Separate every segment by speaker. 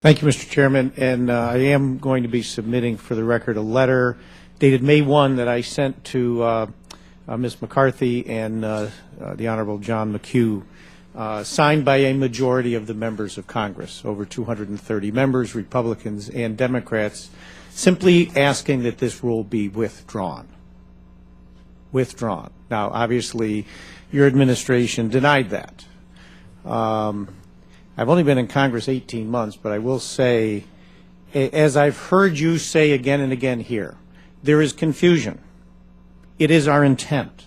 Speaker 1: Thank you, Mr. Chairman. And I am going to be submitting for the record a letter dated May 1 that I sent to Ms. McCarthy and the Honorable John McHugh, signed by a majority of the members of Congress, over 230 members, Republicans and Democrats, simply asking that this rule be withdrawn. Withdrawn. Now, obviously, your administration denied that. I've only been in Congress 18 months, but I will say, as I've heard you say again and again here, there is confusion. It is our intent.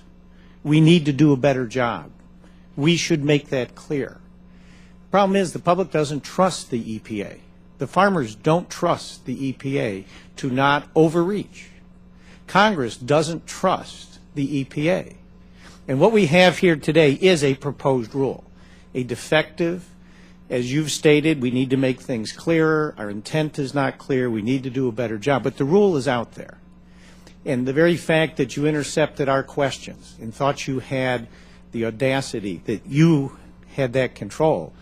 Speaker 1: We need to do a better job. We should make that clear. The problem is the public doesn't trust the EPA. The farmers don't trust the EPA to not overreach. Congress doesn't trust the EPA. And what we have here today is a proposed rule, a defective. As you've stated, we need to make things clearer. Our intent is not clear. We need to do a better job. But the rule is out there. And the very fact that you intercepted our questions and thought you had the audacity, that you had that control,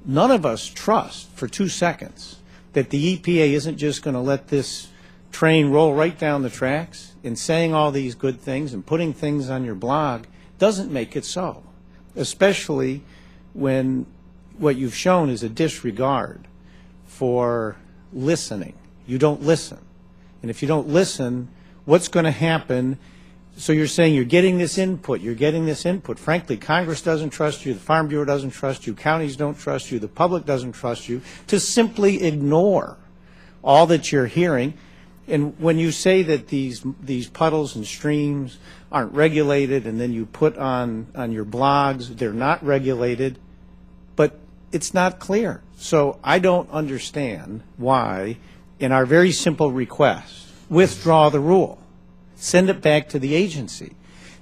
Speaker 1: none of us trust for 2 seconds that the EPA isn't just going to let this train roll right down the tracks, and saying all these good things and putting things on your blog doesn't make it so, especially when what you've shown is a disregard for listening. You don't listen. And if you don't listen, what's going to happen? So you're saying you're getting this input. You're getting this input. Frankly, Congress doesn't trust you. The Farm Bureau doesn't trust you. Counties don't trust you. The public doesn't trust you. To simply ignore all that you're hearing. And when you say that these puddles and streams aren't regulated, and then you put on your blogs, they're not regulated, but it's not clear. So I don't understand why, in our very simple request, withdraw the rule, send it back to the agency.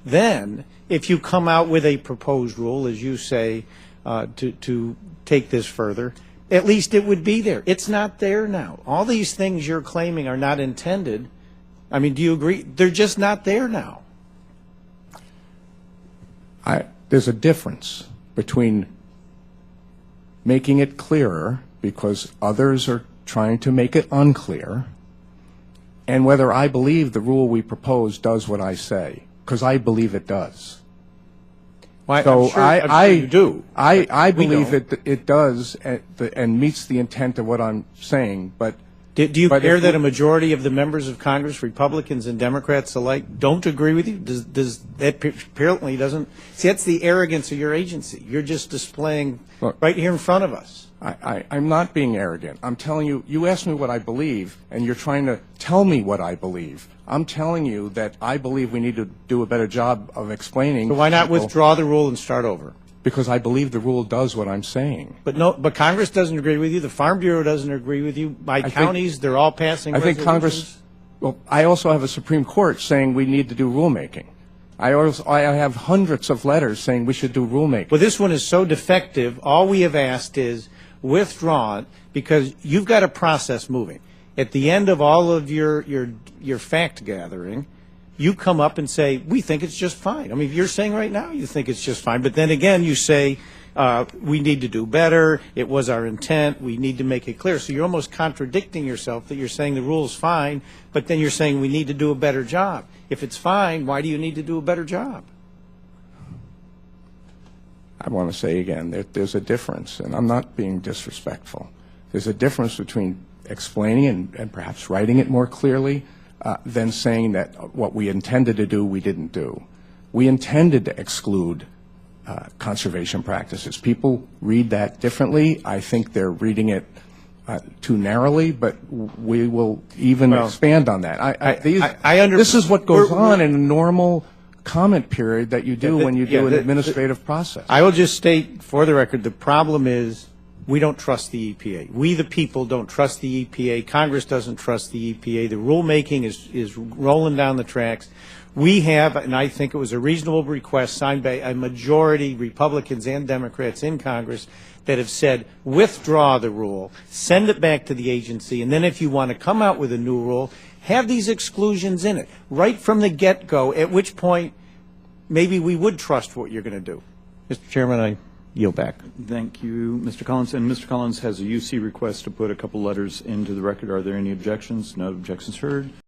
Speaker 1: Then, if you come out with a proposed rule, as you say, to take this further, at least it would be there. It's not there now. All these things you're claiming are not intended. I mean, do you agree? They're just not there now.
Speaker 2: There's a difference between making it clearer because others are trying to make it unclear, and whether I believe the rule we propose does what I say, because I believe it does.
Speaker 1: Well,
Speaker 2: so
Speaker 1: I'm sure you do.
Speaker 2: I believe it does and meets the intent of what I'm saying. But
Speaker 1: do you care that a majority of the members of Congress, Republicans and Democrats alike, don't agree with you? Does that apparently doesn't? See, that's the arrogance of your agency. You're just displaying right here in front of us.
Speaker 2: I'm not being arrogant. I'm telling you. You asked me what I believe, and you're trying to tell me what I believe. I'm telling you that I believe we need to do a better job of explaining.
Speaker 1: So why not withdraw the rule and start over?
Speaker 2: Because I believe the rule does what I'm saying.
Speaker 1: But Congress doesn't agree with you. The Farm Bureau doesn't agree with you. My counties, they're all passing resolutions.
Speaker 2: I think Congress. Well, I also have a Supreme Court saying we need to do rulemaking. I have hundreds of letters saying we should do rulemaking.
Speaker 1: Well, this one is so defective. All we have asked is withdraw it, because you've got a process moving. At the end of all of your fact gathering, you come up and say, we think it's just fine. I mean, you're saying right now you think it's just fine, but then again you say, we need to do better, it was our intent, we need to make it clear. So you're almost contradicting yourself, that you're saying the rule's fine, but then you're saying we need to do a better job. If it's fine, why do you need to do a better job?
Speaker 2: I want to say again that there's a difference, and I'm not being disrespectful. There's a difference between explaining and perhaps writing it more clearly than saying that what we intended to do, we didn't do. We intended to exclude conservation practices. People read that differently. I think they're reading it too narrowly, but we will even expand on that. This is what goes on in a normal comment period that you do when you do an administrative process.
Speaker 1: I will just state for the record, the problem is we don't trust the EPA. We, the people, don't trust the EPA. Congress doesn't trust the EPA. The rulemaking is rolling down the tracks. We have, and I think it was a reasonable request signed by a majority, Republicans and Democrats in Congress, that have said withdraw the rule, send it back to the agency, and then if you want to come out with a new rule, have these exclusions in it right from the get-go, at which point maybe we would trust what you're going to do. Mr. Chairman, I yield back.
Speaker 3: Thank you, Mr. Collins. And Mr. Collins has a UC request to put a couple letters into the record. Are there any objections? No objections heard.